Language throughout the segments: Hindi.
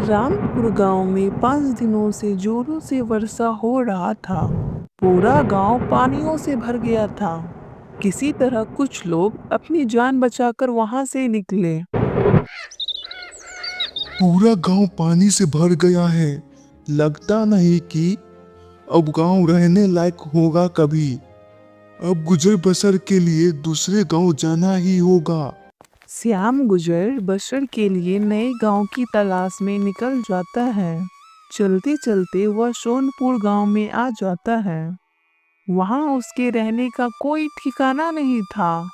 रामपुर गांव में 5 दिनों से जोरों से वर्षा हो रहा था। पूरा गांव पानियों से भर गया था। किसी तरह कुछ लोग अपनी जान बचाकर वहां से निकले। पूरा गांव पानी से भर गया है। लगता नहीं कि अब गांव रहने लायक होगा कभी। अब गुजर बसर के लिए दूसरे गांव जाना ही होगा। श्याम गुजर बसर के लिए नए गांव की तलाश में निकल जाता है। चलते चलते वह सोनपुर गांव में आ जाता है। वहां उसके रहने का कोई ठिकाना नहीं था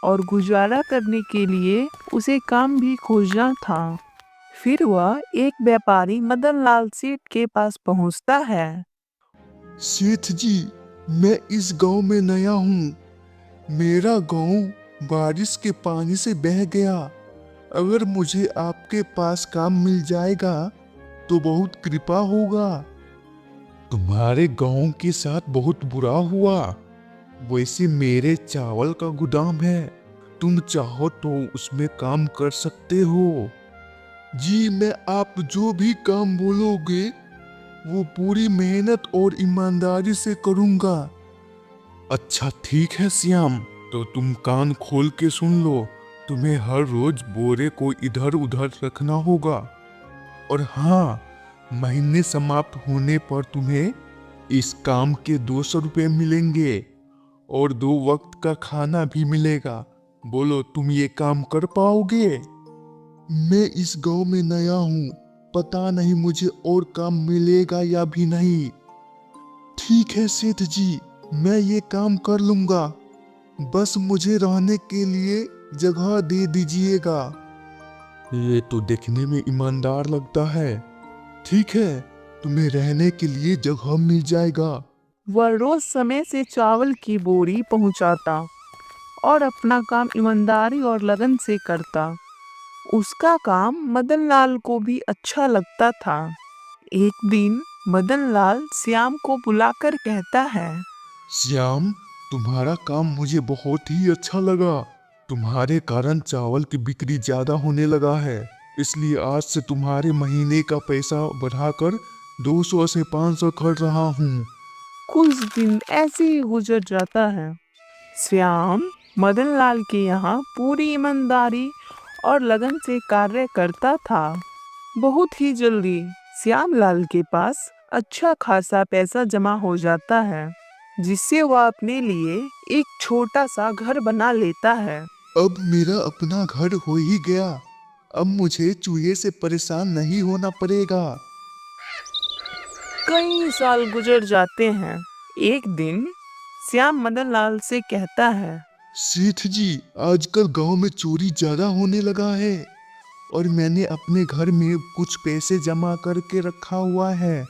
और गुजारा करने के लिए उसे काम भी खोजना था। फिर वह एक व्यापारी मदन लाल सेठ के पास पहुंचता है। सेठ जी, मैं इस गांव में नया हूँ। मेरा गांव बारिश के पानी से बह गया। अगर मुझे आपके पास काम मिल जाएगा तो बहुत कृपा होगा। तुम्हारे गांव के साथ बहुत बुरा हुआ। वैसे मेरे चावल का गोदाम है, तुम चाहो तो उसमें काम कर सकते हो। जी, मैं आप जो भी काम बोलोगे वो पूरी मेहनत और ईमानदारी से करूंगा। अच्छा ठीक है श्याम, तो तुम कान खोल के सुन लो। तुम्हें हर रोज बोरे को इधर उधर रखना होगा। और हाँ, महीने समाप्त होने पर तुम्हें इस काम के 200 रुपये मिलेंगे और 2 वक्त का खाना भी मिलेगा। बोलो, तुम ये काम कर पाओगे? मैं इस गांव में नया हूँ, पता नहीं मुझे और काम मिलेगा या भी नहीं। ठीक है सेठ जी, मैं ये काम कर लूंगा। बस मुझे रहने के लिए जगह दे दीजिएगा। ये तो देखने में ईमानदार लगता है। ठीक है, तुम्हें रहने के लिए जगह मिल जाएगा। वह रोज समय से चावल की बोरी पहुंचाता और अपना काम ईमानदारी और लगन से करता। उसका काम मदन लाल को भी अच्छा लगता था। एक दिन मदन लाल श्याम को बुलाकर कहता है, श्याम, तुम्हारा काम मुझे बहुत ही अच्छा लगा। तुम्हारे कारण चावल की बिक्री ज्यादा होने लगा है, इसलिए आज से तुम्हारे महीने का पैसा बढ़ाकर 200 से 500 कर रहा हूँ। कुछ दिन ऐसे ही गुजर जाता है। श्याम मदन लाल के यहाँ पूरी ईमानदारी और लगन से कार्य करता था। बहुत ही जल्दी श्याम लाल के पास अच्छा खासा पैसा जमा हो जाता है, जिससे वह अपने लिए एक छोटा सा घर बना लेता है। अब मेरा अपना घर हो ही गया। अब मुझे चूहे से परेशान नहीं होना पड़ेगा। कई साल गुजर जाते हैं। एक दिन श्याम मदन लाल से कहता है, सेठ जी, आजकल गांव में चोरी ज्यादा होने लगा है और मैंने अपने घर में कुछ पैसे जमा करके रखा हुआ है।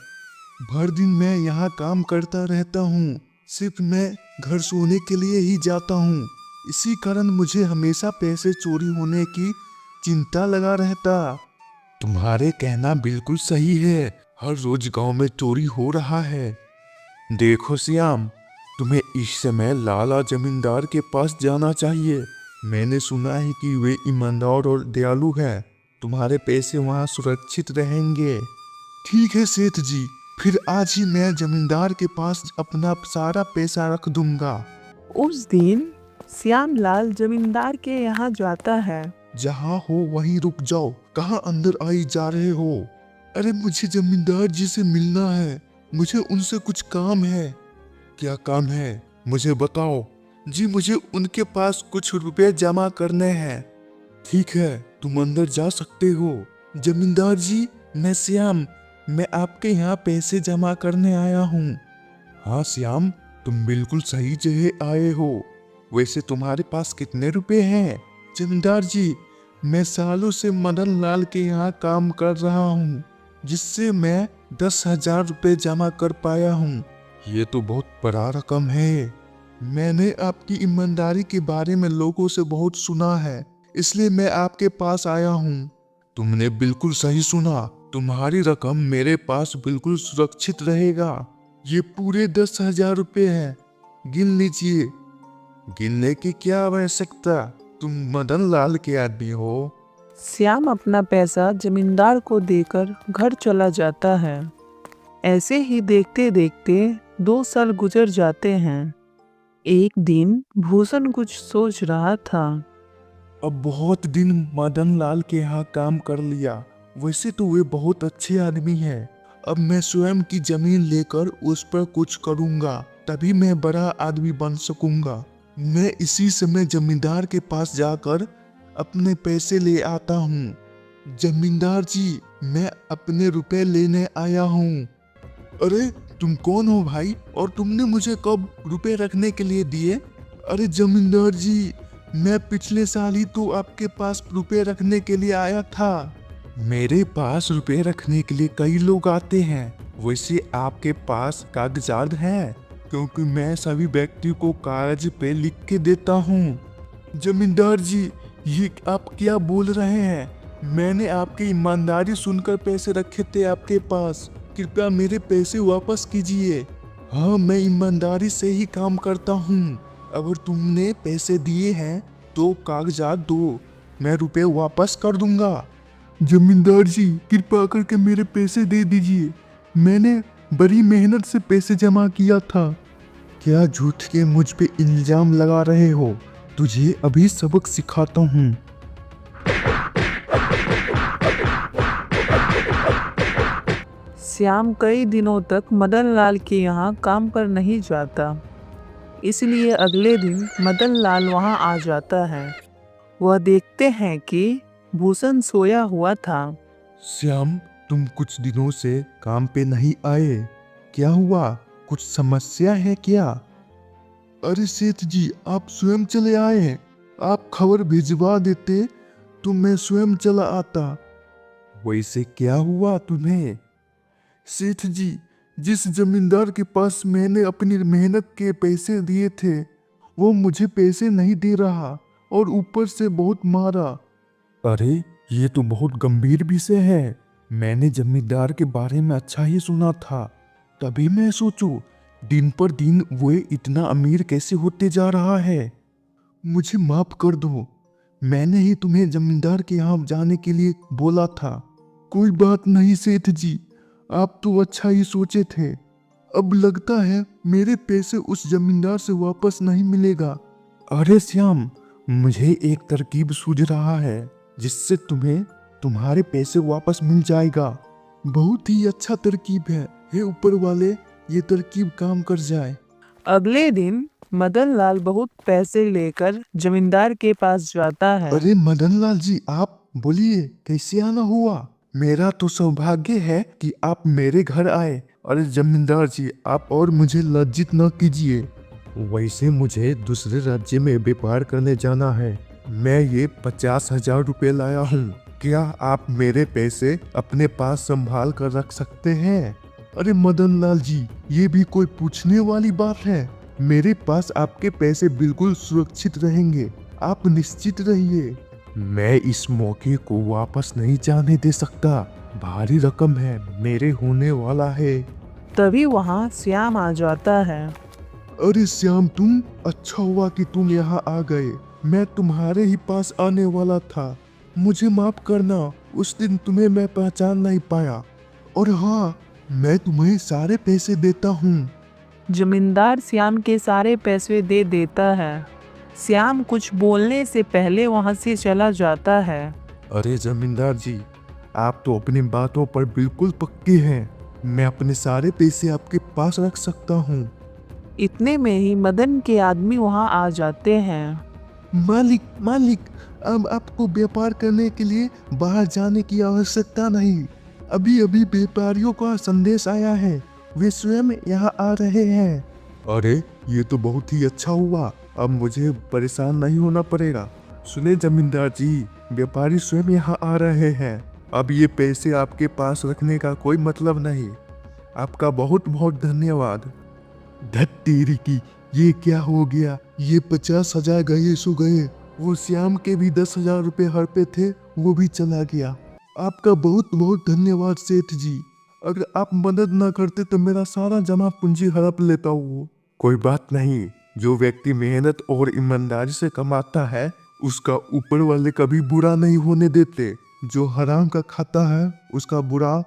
भर दिन मैं यहाँ काम करता रहता हूँ। सिर्फ मैं घर सोने के लिए ही जाता हूँ। इसी कारण मुझे हमेशा पैसे चोरी होने की चिंता लगा रहता। तुम्हारे कहना बिल्कुल सही है। हर रोज गांव में चोरी हो रहा है। देखो श्याम, तुम्हें इस समय लाला जमींदार के पास जाना चाहिए। मैंने सुना है कि वे ईमानदार और दयालु हैं। तुम्हारे पैसे वहाँ सुरक्षित रहेंगे। ठीक है सेठ जी, फिर आज ही मैं जमींदार के पास अपना सारा पैसा रख दूंगा। उस दिन श्याम लाल जमींदार के यहाँ जाता है। जहाँ हो वहीं रुक जाओ। कहाँ अंदर आई जा रहे हो? अरे, मुझे जमींदार जी से मिलना है। मुझे उनसे कुछ काम है। क्या काम है? मुझे बताओ। जी, मुझे उनके पास कुछ रुपए जमा करने हैं। ठीक है, तुम अंदर जा सकते हो। जमींदार जी, मैं श्याम, मैं आपके यहाँ पैसे जमा करने आया हूँ। हाँ श्याम, तुम बिल्कुल सही जगह आए हो। वैसे तुम्हारे पास कितने रुपए हैं? जमींदार जी, मैं सालों से मदन लाल के यहाँ काम कर रहा हूँ, जिससे मैं 10,000 रुपये जमा कर पाया हूँ। ये तो बहुत बड़ा रकम है। मैंने आपकी ईमानदारी के बारे में लोगों से बहुत सुना है, इसलिए मैं आपके पास आया हूँ। तुमने बिल्कुल सही सुना। तुम्हारी रकम मेरे पास बिल्कुल सुरक्षित रहेगा। ये पूरे 10,000 रुपये हैं। गिन लीजिए। गिनने की क्या आवश्यकता? तुम मदन लाल के आदमी हो। श्याम अपना पैसा जमींदार को देकर घर चला जाता है। ऐसे ही देखते देखते 2 साल गुजर जाते हैं। एक दिन भूषण कुछ सोच रहा था। अब बहुत दिन मदन लाल के यहाँ काम कर लिया। वैसे तो वे बहुत अच्छे आदमी हैं। अब मैं स्वयं की जमीन लेकर उस पर कुछ करूँगा, तभी मैं बड़ा आदमी बन सकूँगा। मैं इसी समय जमींदार के पास जाकर अपने पैसे ले आता हूँ। जमींदार जी, मैं अपने रुपए लेने आया हूँ। अरे तुम कौन हो भाई, और तुमने मुझे कब रुपए रखने के लिए दिए? अरे जमींदार जी, मैं पिछले साल ही तो आपके पास रुपए रखने के लिए आया था। मेरे पास रुपए रखने के लिए कई लोग आते हैं। वैसे आपके पास कागजात हैं? क्योंकि मैं सभी व्यक्ति को कागज पे लिख के देता हूँ। जमींदार जी, ये आप क्या बोल रहे हैं? मैंने आपकी ईमानदारी सुनकर पैसे रखे थे आपके पास। कृपया मेरे पैसे वापस कीजिए। हाँ, मैं ईमानदारी से ही काम करता हूँ। अगर तुमने पैसे दिए हैं तो कागजात दो, मैं रुपए वापस कर दूंगा। जमींदार जी, कृपया करके मेरे पैसे दे दीजिए। मैंने बड़ी मेहनत से पैसे जमा किया था। क्या झूठ के मुझ पे इल्जाम लगा रहे हो? तुझे अभी सबक सिखाता हूँ। श्याम कई दिनों तक मदन लाल के यहाँ काम पर नहीं जाता। इसलिए अगले दिन मदन लाल वहाँ आ जाता है। वह देखते हैं कि भूषण सोया हुआ था। श्याम, तुम कुछ दिनों से काम पे नहीं आए, क्या हुआ? कुछ समस्या है क्या? अरे सेठ जी, आप स्वयं चले आए हैं। आप खबर भिजवा देते तो मैं स्वयं चला आता। वैसे क्या हुआ तुम्हें? सेठ जी, जिस जमींदार के पास मैंने अपनी मेहनत के पैसे दिए थे, वो मुझे पैसे नहीं दे रहा और ऊपर से बहुत मारा। अरे ये तो बहुत गंभीर विषय है। मैंने जमींदार के बारे में अच्छा ही सुना था, तभी मैं सोचूं दिन पर दिन वो इतना अमीर कैसे होते जा रहा है। मुझे माफ कर दो, मैंने ही तुम्हें जमींदार के यहाँ जाने के लिए बोला था। कोई बात नहीं सेठ जी, आप तो अच्छा ही सोचे थे। अब लगता है मेरे पैसे उस जमींदार से वापस नहीं मिलेगा। अरे श्याम, मुझे एक तरकीब सूझ रहा है जिससे तुम्हें तुम्हारे पैसे वापस मिल जाएगा। बहुत ही अच्छा तरकीब है। हे ऊपर वाले, ये तरकीब काम कर जाए। अगले दिन मदन लाल बहुत पैसे लेकर जमींदार के पास जाता है। अरे मदन लाल जी, आप बोलिए, कैसे आना हुआ? मेरा तो सौभाग्य है कि आप मेरे घर आए। अरे जमींदार जी, आप और मुझे लज्जित न कीजिए। वैसे मुझे दूसरे राज्य में व्यापार करने जाना है। मैं ये 50,000 रुपये लाया हूँ। क्या आप मेरे पैसे अपने पास संभाल कर रख सकते हैं? अरे मदन लाल जी, ये भी कोई पूछने वाली बात है? मेरे पास आपके पैसे बिल्कुल सुरक्षित रहेंगे, आप निश्चित रहिए। मैं इस मौके को वापस नहीं जाने दे सकता। भारी रकम है, मेरे होने वाला है। तभी वहाँ श्याम आ जाता है। अरे श्याम, तुम, अच्छा हुआ कि तुम यहाँ आ गए। मैं तुम्हारे ही पास आने वाला था। मुझे माफ करना, उस दिन तुम्हें मैं पहचान नहीं पाया। और हाँ, मैं तुम्हें सारे पैसे देता हूँ। जमींदार श्याम के सारे पैसे दे देता है। श्याम कुछ बोलने से पहले वहाँ से चला जाता है। अरे जमींदार जी, आप तो अपनी बातों पर बिल्कुल पक्के हैं। मैं अपने सारे पैसे आपके पास रख सकता हूँ। इतने में ही मदन के आदमी वहाँ आ जाते हैं। मालिक, मालिक, अब आपको व्यापार करने के लिए बाहर जाने की आवश्यकता नहीं। अभी अभी व्यापारियों का संदेश आया है, वे स्वयं यहाँ आ रहे हैं। अरे ये तो बहुत ही अच्छा हुआ, अब मुझे परेशान नहीं होना पड़ेगा। सुने जमींदार जी, व्यापारी स्वयं यहाँ आ रहे हैं। अब ये पैसे आपके पास रखने का कोई मतलब नहीं। आपका बहुत बहुत धन्यवाद। धत तेरी की, ये क्या हो गया? ये 50,000 गए सो गए। वो श्याम के भी 10,000 रुपये हर पे थे, वो भी चला गया। आपका बहुत बहुत धन्यवाद सेठ जी। अगर आप मदद ना करते तो मेरा सारा जमा पूंजी हड़प लेता हूँ। कोई बात नहीं, जो व्यक्ति मेहनत और ईमानदारी से कमाता है उसका ऊपर वाले कभी बुरा नहीं होने देते। जो हराम का खाता है उसका बुरा